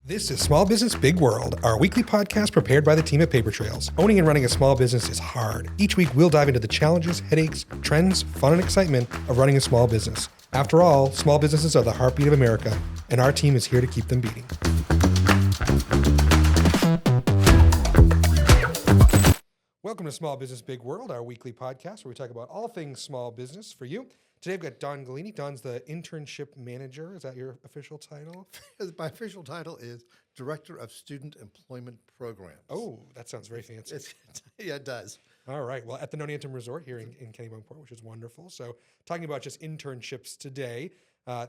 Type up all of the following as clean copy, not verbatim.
This is Small Business Big World, our weekly podcast prepared by the team at Paper Trails. Owning and running a small business is hard. Each week, we'll dive into the challenges, headaches, trends, fun, and excitement of running a small business. After all, small businesses are the heartbeat of America, and our team is here to keep them beating. Welcome to Small Business Big World, our weekly podcast where we talk about all things small business for you. Today we've got Don Golini. Don's the internship manager. Is that your official title? My official title is Director of Student Employment Programs. Oh, that sounds very fancy. Yeah, it does. All right. Well, at the Nonantum Resort here in Kennebunkport, which is wonderful. So talking about just internships today.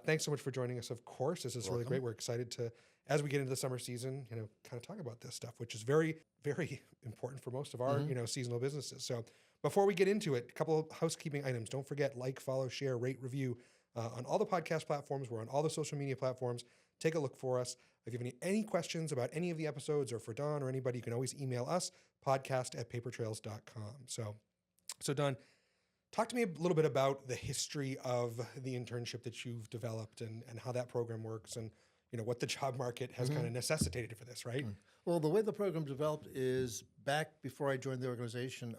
Thanks so much for joining us, of course. This is really great. We're excited to, as we get into the summer season, kind of talk about this stuff, which is very, very important for most of our, seasonal businesses. So before we get into it, a couple of housekeeping items. Don't forget, like, follow, share, rate, review on all the podcast platforms. We're on all the social media platforms. Take a look for us. If you have any questions about any of the episodes or for Don or anybody, you can always email us, podcast@papertrails.com. So Don, talk to me a little bit about the history of the internship that you've developed and how that program works and what the job market has kind of necessitated for this, right? Well, the way the program developed is back before I joined the organization,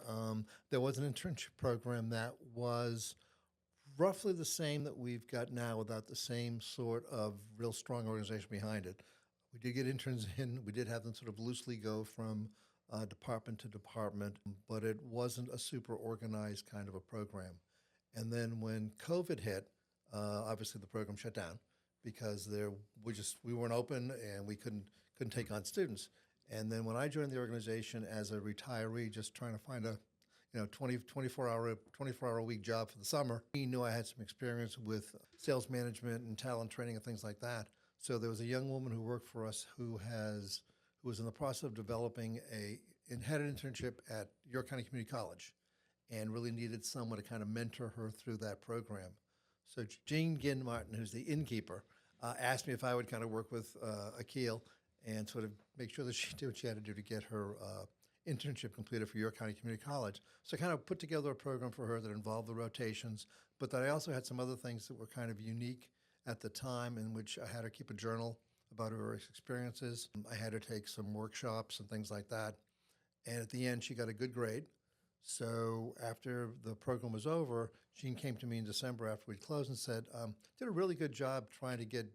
there was an internship program that was roughly the same that we've got now without the same sort of real strong organization behind it. We did get interns in. We did have them sort of loosely go from department to department, but it wasn't a super organized kind of a program. And then when COVID hit, obviously the program shut down because we weren't open and we couldn't take on students. And then when I joined the organization as a retiree, just trying to find a 24-hour a week job for the summer, he knew I had some experience with sales management and talent training and things like that. So there was a young woman who worked for us who was in the process of developing had an internship at York County Community College and really needed someone to kind of mentor her through that program. So Jean Ginn Martin, who's the innkeeper, asked me if I would kind of work with Akil and sort of make sure that she did what she had to do to get her internship completed for York County Community College. So I kind of put together a program for her that involved the rotations, but that I also had some other things that were kind of unique at the time in which I had her keep a journal about her experiences. I had her take some workshops and things like that. And at the end, she got a good grade. So after the program was over, Jean came to me in December after we'd closed and said, did a really good job trying to get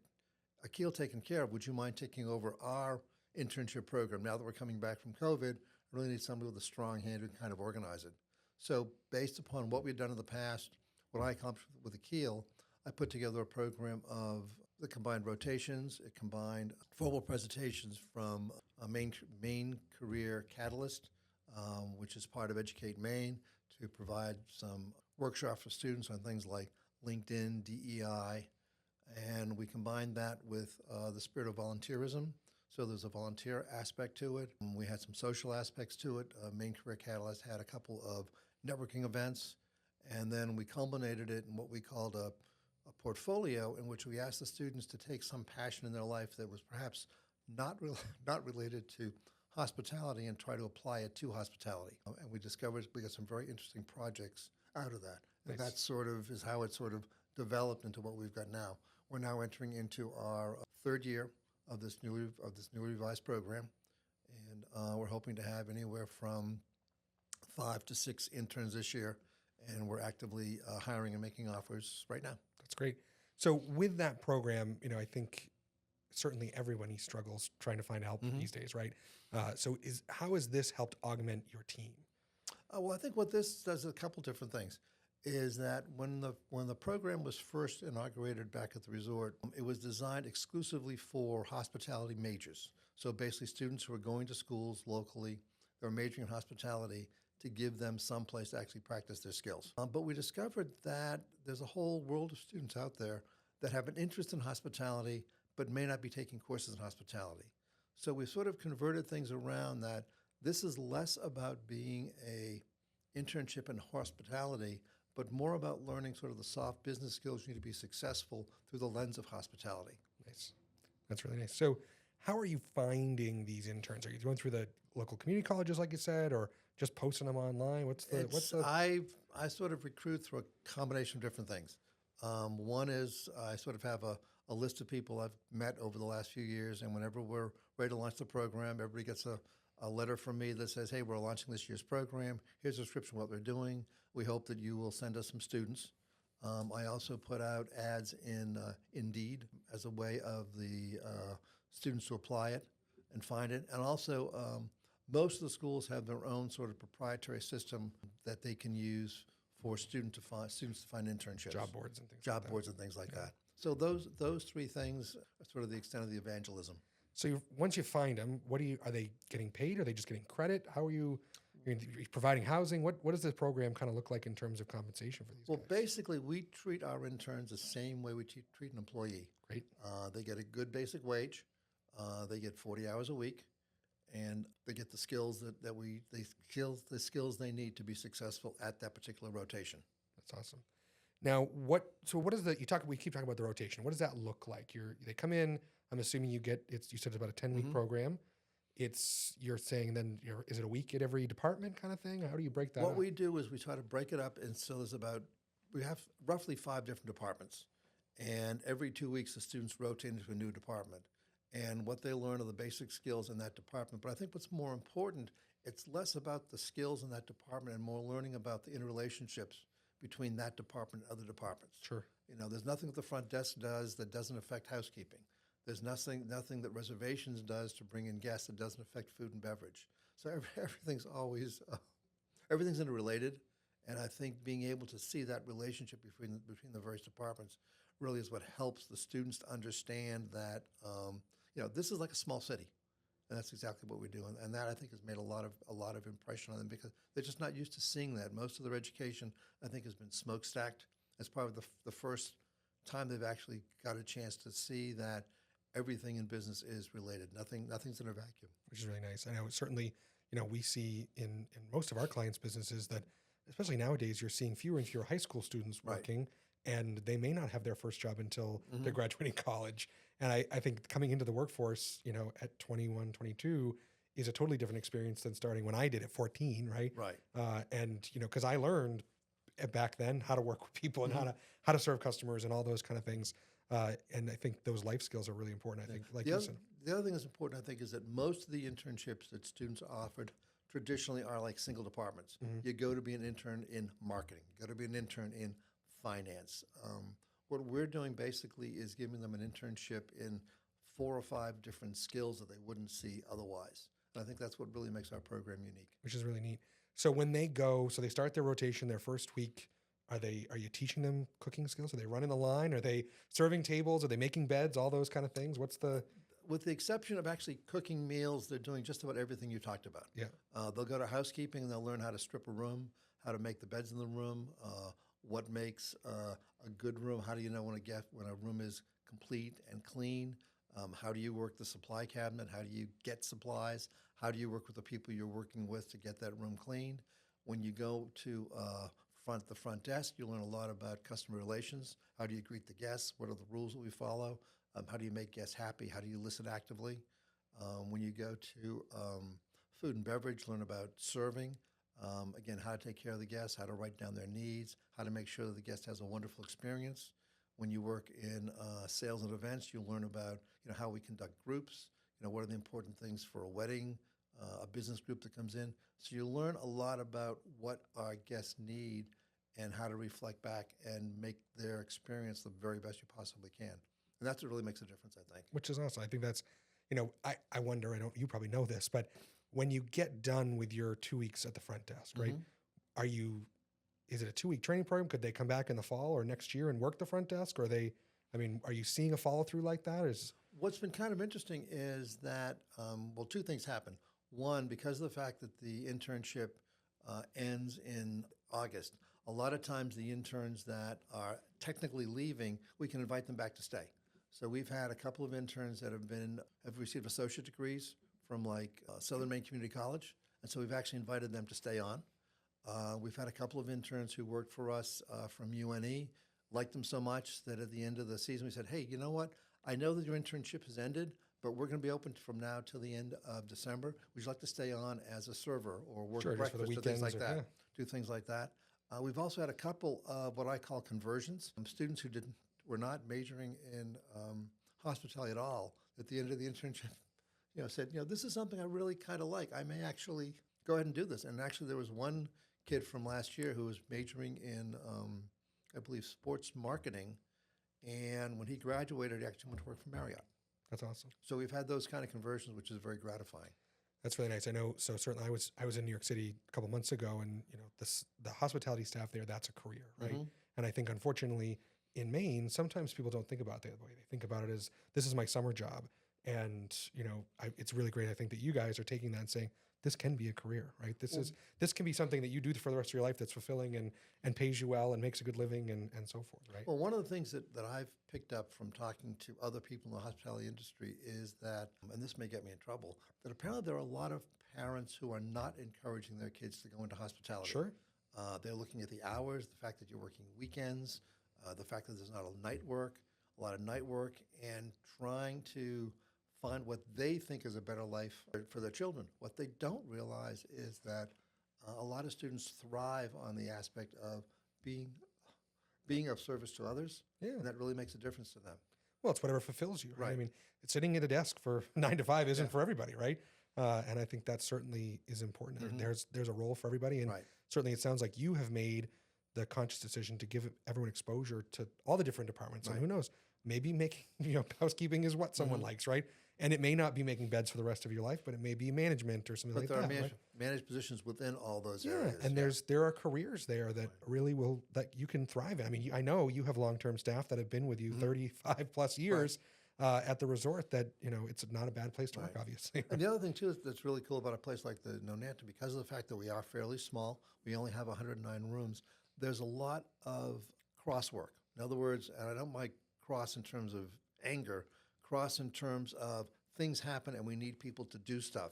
Akil taken care of. Would you mind taking over our internship program? Now that we're coming back from COVID, I really need somebody with a strong hand who can kind of organize it. So based upon what we'd done in the past, what I accomplished with Akil, I put together a program of the combined rotations. It combined formal presentations from a main career catalyst, which is part of Educate Maine, to provide some workshops for students on things like LinkedIn, DEI, and we combined that with the spirit of volunteerism. So there's a volunteer aspect to it. We had some social aspects to it. Main Career Catalyst had a couple of networking events, and then we culminated it in what we called a portfolio in which we asked the students to take some passion in their life that was perhaps not related to hospitality and try to apply it to hospitality. And we discovered we got some very interesting projects out of that. And that sort of is how it sort of developed into what we've got now. We're now entering into our third year of this newly revised program, and we're hoping to have anywhere from 5 to 6 interns this year, and we're actively hiring and making offers right now. That's great. So with that program, I think certainly everyone struggles trying to find help these days, right? So how has this helped augment your team? Well, I think what this does is a couple different things. Is that when the program was first inaugurated back at the resort, it was designed exclusively for hospitality majors. So basically students who are going to schools locally, they're majoring in hospitality to give them some place to actually practice their skills. But we discovered that there's a whole world of students out there that have an interest in hospitality but may not be taking courses in hospitality. So we sort of converted things around that this is less about being a internship in hospitality, but more about learning sort of the soft business skills you need to be successful through the lens of hospitality. Nice. That's really nice. So how are you finding these interns? Are you going through the local community colleges, like you said, or just posting them online? I sort of recruit through a combination of different things. One is I sort of have a a list of people I've met over the last few years, and whenever we're ready to launch the program, everybody gets a letter from me that says, hey, we're launching this year's program. Here's a description of what we're doing. We hope that you will send us some students. I also put out ads in Indeed as a way of the students to apply it and find it. And also, most of the schools have their own sort of proprietary system that they can use for students to find internships. Job boards and things Job boards and things like that. So those three things are sort of the extent of the evangelism. So once you find them, are they getting paid? Are they just getting credit? How are you providing housing? What does this program kind of look like in terms of compensation for these guys? Well, basically, we treat our interns the same way we treat an employee. Great. They get a good basic wage. They get 40 hours a week, and they get the skills the skills they need to be successful at that particular rotation. That's awesome. Now, we keep talking about the rotation. What does that look like? They come in, I'm assuming you said it's about a 10-week program. You're saying then, is it a week at every department kind of thing? How do you break that up? What we do is we try to break it up, and so we have roughly 5 different departments, and every 2 weeks the students rotate into a new department. And what they learn are the basic skills in that department. But I think what's more important, it's less about the skills in that department and more learning about the interrelationships between that department and other departments. Sure. There's nothing that the front desk does that doesn't affect housekeeping. There's nothing that reservations does to bring in guests that doesn't affect food and beverage. So everything's always, everything's interrelated. And I think being able to see that relationship between the various departments really is what helps the students to understand that, this is like a small city. And that's exactly what we do. And that, I think, has made a lot of impression on them because they're just not used to seeing that. Most of their education, I think, has been smokestacked. It's probably the first time they've actually got a chance to see that everything in business is related. Nothing's in a vacuum. Which is really nice. I know certainly, we see in most of our clients' businesses that, especially nowadays, you're seeing fewer and fewer high school students working, and they may not have their first job until they're graduating college. And I think coming into the workforce, at 21, 22 is a totally different experience than starting when I did at 14, right? Right. And, because I learned back then how to work with people and how to serve customers and all those kind of things. And I think those life skills are really important, I think, like you said. The other thing that's important, I think, is that most of the internships that students are offered traditionally are like single departments. You go to be an intern in marketing. You go to be an intern in finance. What we're doing basically is giving them an internship in 4 or 5 different skills that they wouldn't see otherwise. And I think that's what really makes our program unique. Which is really neat. So when they start their rotation their first week, are you teaching them cooking skills? Are they running the line? Are they serving tables? Are they making beds? All those kind of things? With the exception of actually cooking meals, they're doing just about everything you talked about. Yeah. They'll go to housekeeping and they'll learn how to strip a room, how to make the beds in the room, what makes a good room. How do you know when a room is complete and clean? How do you work the supply cabinet? How do you get supplies? How do you work with the people you're working with to get that room cleaned? When you go to the front desk, you learn a lot about customer relations. How do you greet the guests? What are the rules that we follow? How do you make guests happy? How do you listen actively? When you go to food and beverage, learn about serving. Again, how to take care of the guests, how to write down their needs, how to make sure that the guest has a wonderful experience. When you work in sales and events, you'll learn about how we conduct groups. What are the important things for a wedding, a business group that comes in. So you learn a lot about what our guests need and how to reflect back and make their experience the very best you possibly can. And that's what really makes a difference, I think. Which is awesome. I think that's, I wonder, you probably know this, but when you get done with your 2 weeks at the front desk, right? Is it a 2-week training program? Could they come back in the fall or next year and work the front desk? Or are you seeing a follow through like that? What's been kind of interesting is that, 2 things happen. One, because of the fact that the internship ends in August, a lot of times the interns that are technically leaving, we can invite them back to stay. So we've had a couple of interns that have received associate degrees from Southern Maine Community College, and so we've actually invited them to stay on. We've had a couple of interns who worked for us from UNE, liked them so much that at the end of the season we said, hey, you know what? I know that your internship has ended, but we're going to be open from now till the end of December. Would you like to stay on as a server or work breakfast or things like that? Do things like that. We've also had a couple of what I call conversions, students who were not majoring in hospitality at all, at the end of the internship, said, this is something I really kind of like. I may actually go ahead and do this. And actually, there was one kid from last year who was majoring in, I believe, sports marketing. And when he graduated, he actually went to work for Marriott. That's awesome. So we've had those kind of conversions, which is very gratifying. That's really nice. I know. So certainly, I was in New York City a couple months ago, and the hospitality staff there, that's a career, right? Mm-hmm. And I think unfortunately in Maine, sometimes people don't think about it the way they think about it is this is my summer job, and it's really great. I think that you guys are taking that and saying this can be a career, right? This can be something that you do for the rest of your life that's fulfilling and pays you well and makes a good living and so forth, right? Well, one of the things that I've picked up from talking to other people in the hospitality industry is that, and this may get me in trouble, that apparently there are a lot of parents who are not encouraging their kids to go into hospitality. Sure. They're looking at the hours, the fact that you're working weekends, the fact that there's not a lot of night work, and trying to find what they think is a better life for their children. What they don't realize is that a lot of students thrive on the aspect of being of service to others, and that really makes a difference to them. Well, it's whatever fulfills you, right? Right. I mean, sitting at a desk for 9 to 5 isn't for everybody, right? And I think that certainly is important. Mm-hmm. There's a role for everybody, and certainly it sounds like you have made the conscious decision to give everyone exposure to all the different departments. And who knows, maybe making housekeeping is what someone likes, right? And it may not be making beds for the rest of your life, but it may be management or something like that. But there are right? managed positions within all those areas. And there are careers there that really that you can thrive in. I mean, I know you have long-term staff that have been with you 35 plus years at the resort that, it's not a bad place to work, obviously. And the other thing, too, that's really cool about a place like the Nonantum, because of the fact that we are fairly small, we only have 109 rooms, there's a lot of crosswork. In other words, and I don't like cross in terms of anger, cross in terms of things happen and we need people to do stuff.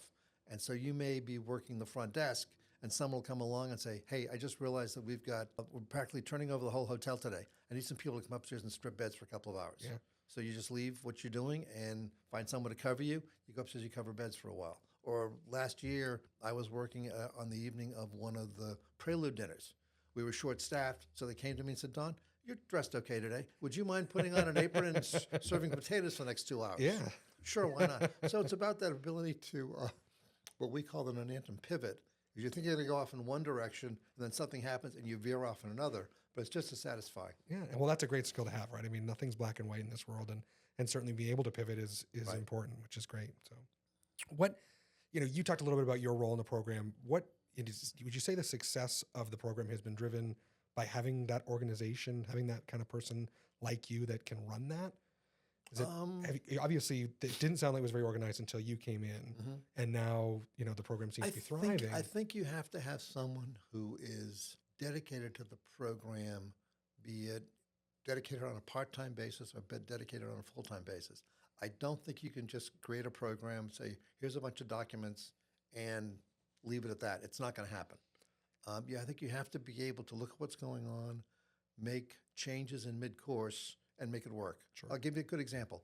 And so you may be working the front desk and someone will come along and say, hey, I just realized that we're practically turning over the whole hotel today. I need some people to come upstairs and strip beds for a couple of hours. Yeah. So you just leave what you're doing and find someone to cover you. You go upstairs, you cover beds for a while. Or last year, I was working on the evening of one of the prelude dinners. We were short-staffed, so they came to me and said, Don, you're dressed okay today. Would you mind putting on an apron and serving potatoes for the next 2 hours? Yeah. Sure, why not? So it's about that ability to, what we call the Nonantum pivot. Is you think you're going to go off in one direction, and then something happens, and you veer off in another. But it's just as satisfying. Yeah, well, that's a great skill to have, right? I mean, nothing's black and white in this world, and certainly being able to pivot is important, which is great. So, you talked a little bit about your role in the program. Would you say the success of the program has been driven by having that organization, having that kind of person like you that can run that? Obviously, it didn't sound like it was very organized until you came in, and now the program seems to be thriving. I think you have to have someone who is dedicated to the program, be it dedicated on a part-time basis or dedicated on a full-time basis. I don't think you can just create a program, say, here's a bunch of documents, and leave it at that. It's not going to happen. I think you have to be able to look at what's going on, make changes in mid-course, and make it work. Sure. I'll give you a good example.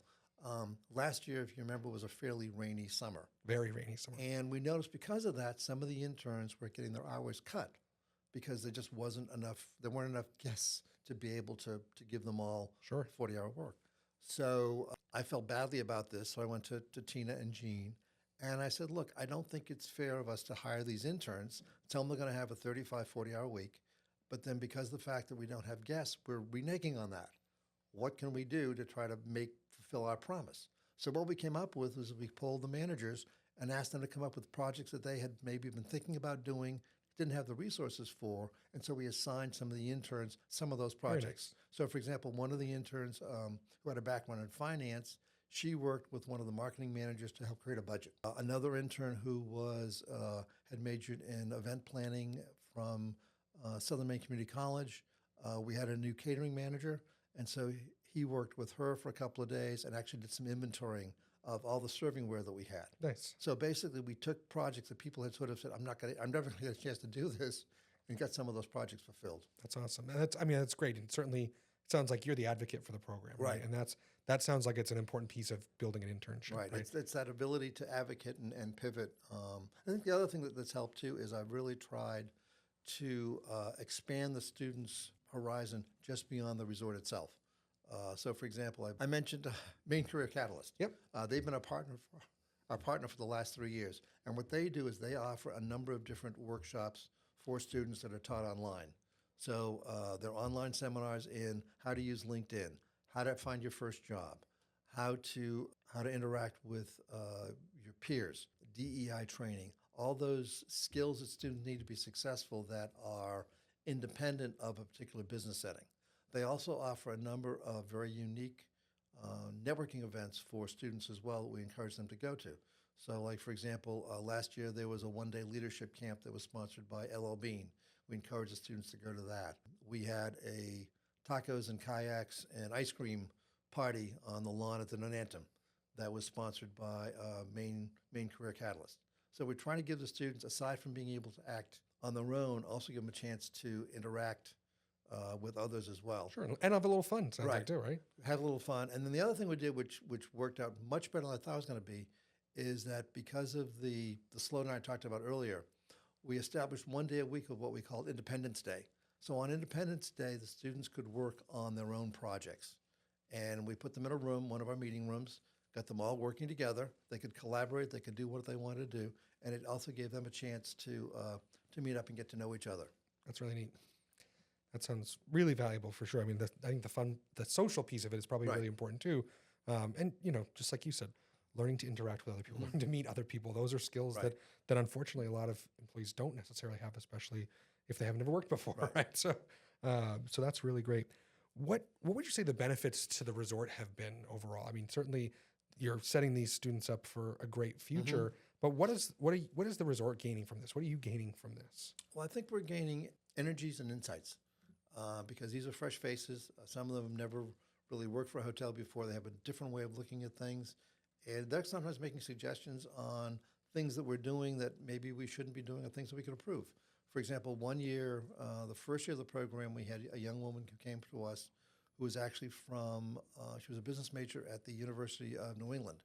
Last year, if you remember, was a fairly rainy summer. Very rainy summer. And we noticed because of that, some of the interns were getting their hours cut because there just wasn't enough, there weren't enough guests to be able to give them all 40-hour work. So I felt badly about this, so I went to Tina and Jean, and I said, look, I don't think it's fair of us to hire these interns, tell them they're going to have a 35, 40-hour week, but then because of the fact that we don't have guests, we're reneging on that. What can we do to try to fulfill our promise? So what we came up with was we polled the managers and asked them to come up with projects that they had maybe been thinking about doing, didn't have the resources for, and so we assigned some of the interns some of those projects. Nice. So, for example, one of the interns who had a background in finance, she worked with one of the marketing managers to help create a budget. Another intern who had majored in event planning from Southern Maine Community College, we had a new catering manager, and so he worked with her for a couple of days and actually did some inventorying of all the servingware that we had. Nice. So basically, we took projects that people had sort of said, I'm never going to get a chance to do this, and got some of those projects fulfilled. That's awesome. And that's great. And certainly it sounds like you're the advocate for the program, right? And that sounds like it's an important piece of building an internship. Right. It's that ability to advocate and pivot. I think the other thing that's helped too is I've really tried to expand the students' horizon just beyond the resort itself. So, for example, I mentioned Main Career Catalyst. Yep. They've been our partner for the last 3 years. And what they do is they offer a number of different workshops for students that are taught online. So they're online seminars in how to use LinkedIn, how to find your first job, how to interact with your peers, DEI training, all those skills that students need to be successful that are independent of a particular business setting. They also offer a number of very unique networking events for students as well that we encourage them to go to. So like, for example, last year there was a one-day leadership camp that was sponsored by LL Bean. We encourage the students to go to that. We had a tacos and kayaks and ice cream party on the lawn at the Nonantum that was sponsored by Main Career Catalyst. So we're trying to give the students, aside from being able to act on their own, also give them a chance to interact with others as well. Sure, and have a little fun, sounds like Right. too, right? Have a little fun. And then the other thing we did, which worked out much better than I thought it was going to be, is that because of the slowdown I talked about earlier, we established one day a week of what we called Independence Day. So on Independence Day, the students could work on their own projects. And we put them in a room, one of our meeting rooms, got them all working together. They could collaborate, they could do what they wanted to do, and it also gave them a chance to meet up and get to know each other. That's really neat. That sounds really valuable for sure. I mean, I think the social piece of it is probably Right. really important too. And just like you said, learning to interact with other people, learning to meet other people. Those are skills Right. that unfortunately a lot of employees don't necessarily have, especially if they have never worked before, Right. right? So that's really great. What would you say the benefits to the resort have been overall? I mean, certainly you're setting these students up for a great future, but what is the resort gaining from this? What are you gaining from this? Well, I think we're gaining energies and insights because these are fresh faces. Some of them have never really worked for a hotel before. They have a different way of looking at things. And they're sometimes making suggestions on things that we're doing that maybe we shouldn't be doing or things that we could improve. For example, one year, the first year of the program, we had a young woman who came to us who was actually from, she was a business major at the University of New England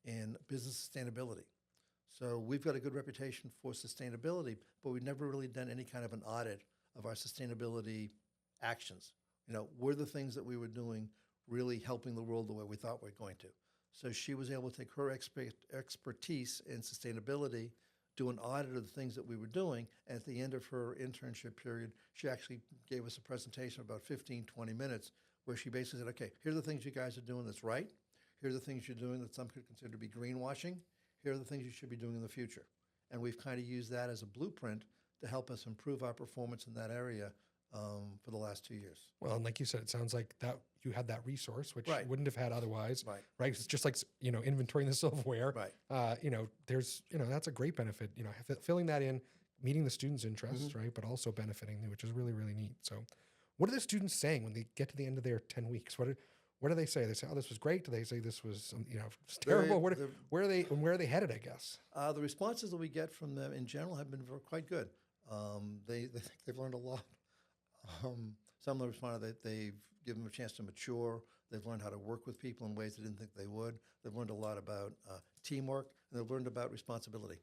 in business sustainability. So we've got a good reputation for sustainability, but we've never really done any kind of an audit of our sustainability actions. Were the things that we were doing really helping the world the way we thought we were going to? So she was able to take her expertise in sustainability, do an audit of the things that we were doing, and at the end of her internship period, she actually gave us a presentation of about 15, 20 minutes where she basically said, okay, here are the things you guys are doing that's right. Here are the things you're doing that some could consider to be greenwashing. Here are the things you should be doing in the future. And we've kind of used that as a blueprint to help us improve our performance in that area for the last 2 years. Well, and like you said, it sounds like that you had that resource, which Right. you wouldn't have had otherwise. Right. Right. It's just like, inventorying the silverware. Right. There's, that's a great benefit, filling that in, meeting the students' interests, right. But also benefiting them, which is really, really neat. So what are the students saying when they get to the end of their 10 weeks? What do they say? They say, oh, this was great. Do they say this was, it's terrible? Where are they headed, I guess? The responses that we get from them in general have been quite good. They think they've learned a lot. Some of them responded that they've given them a chance to mature. They've learned how to work with people in ways they didn't think they would. They've learned a lot about teamwork, and they've learned about responsibility.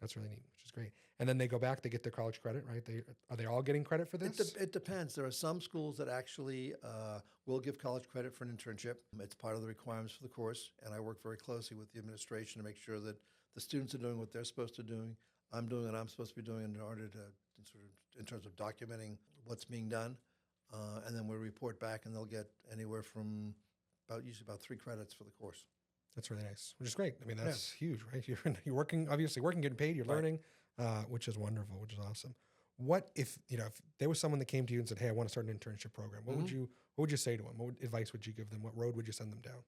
That's really neat, which is great. And then they go back, they get their college credit, right? Are they all getting credit for this? It depends. There are some schools that actually will give college credit for an internship. It's part of the requirements for the course, and I work very closely with the administration to make sure that the students are doing what they're supposed to do. I'm doing what I'm supposed to be doing in order in terms of documenting what's being done. And then we'll report back, and they'll get anywhere from usually about 3 credits for the course. That's really nice, which is great. I mean, that's huge, right? You're working, obviously working, getting paid, you're learning, which is wonderful, which is awesome. What if there was someone that came to you and said, hey, I want to start an internship program, what would you say to them? What advice would you give them? What road would you send them down?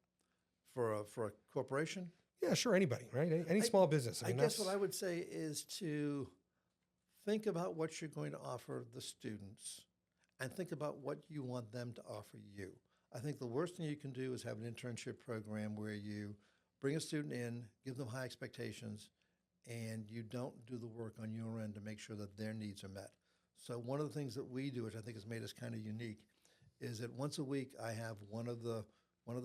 For a corporation? Yeah, sure, anybody, right? Any small business. I guess what I would say is to think about what you're going to offer the students and think about what you want them to offer you. I think the worst thing you can do is have an internship program where you bring a student in, give them high expectations, and you don't do the work on your end to make sure that their needs are met. So one of the things that we do, which I think has made us kind of unique, is that once a week I have one of the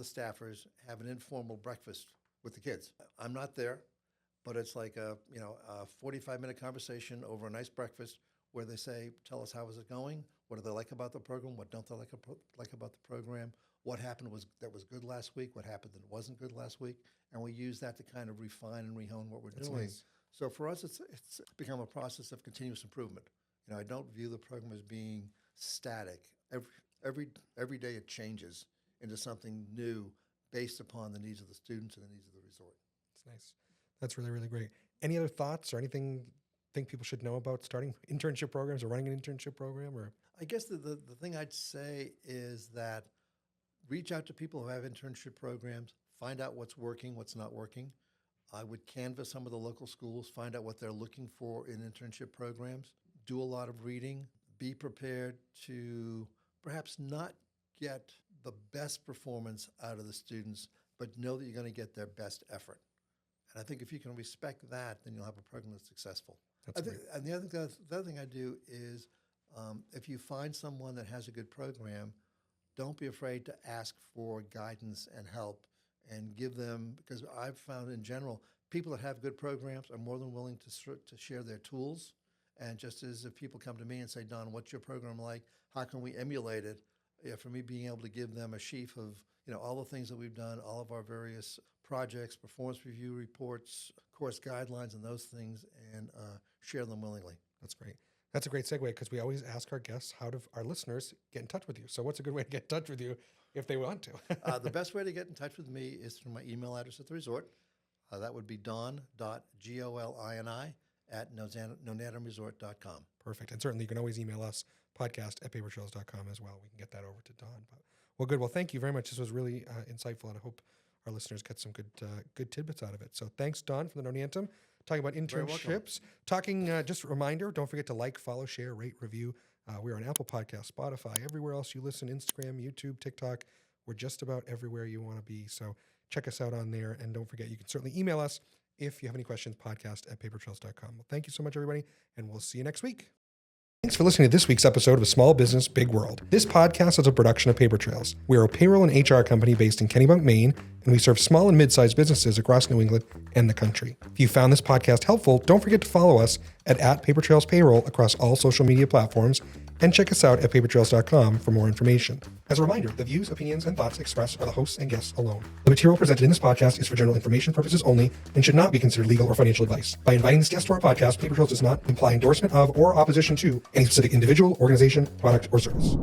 staffers have an informal breakfast with the kids. I'm not there, but it's like a 45-minute conversation over a nice breakfast where they say, tell us how is it going, what do they like about the program, what don't they like about the program, what happened that was good last week, what happened that wasn't good last week, and we use that to kind of refine and rehone what we're doing. Nice. So for us, it's become a process of continuous improvement. I don't view the program as being static. Every day it changes into something new based upon the needs of the students and the needs of the resort. That's nice. That's really, really great. Any other thoughts or anything think people should know about starting internship programs or running an internship program? Or I guess the thing I'd say is that reach out to people who have internship programs, find out what's working, what's not working. I would canvass some of the local schools, find out what they're looking for in internship programs, do a lot of reading, be prepared to perhaps not get the best performance out of the students, but know that you're going to get their best effort. And I think if you can respect that, then you'll have a program that's successful. And the other thing I do is if you find someone that has a good program, don't be afraid to ask for guidance and help and give them, because I've found in general, people that have good programs are more than willing to share their tools. And just as if people come to me and say, Don, what's your program like? How can we emulate it? For me, being able to give them a sheaf of all the things that we've done, all of our various projects, performance review reports, course guidelines, and those things, and share them willingly. That's great. That's a great segue, because we always ask our guests, how do our listeners get in touch with you? So what's a good way to get in touch with you if they want to? The best way to get in touch with me is through my email address at the resort. That would be don.golini@nonantumresort.com. Perfect. And certainly you can always email us, podcast@papertrails.com as well. We can get that over to Don. Well, good. Well, thank you very much. This was really insightful, and I hope our listeners get some good tidbits out of it. So thanks, Don, from the Nonantum, talking about internships. Just a reminder, don't forget to like, follow, share, rate, review. We're on Apple Podcasts, Spotify, everywhere else you listen, Instagram, YouTube, TikTok. We're just about everywhere you want to be. So check us out on there. And don't forget, you can certainly email us if you have any questions, podcast@papertrails.com. Well, thank you so much, everybody, and we'll see you next week. Thanks for listening to this week's episode of Small Business, Big World. This podcast is a production of Paper Trails. We are a payroll and HR company based in Kennebunkport, Maine, and we serve small and mid-sized businesses across New England and the country. If you found this podcast helpful, don't forget to follow us at @PaperTrailsPayroll across all social media platforms, and check us out at papertrails.com for more information. As a reminder, the views, opinions, and thoughts expressed are the hosts and guests alone. The material presented in this podcast is for general information purposes only and should not be considered legal or financial advice. By inviting this guest to our podcast, Paper Trails does not imply endorsement of or opposition to any specific individual, organization, product, or service.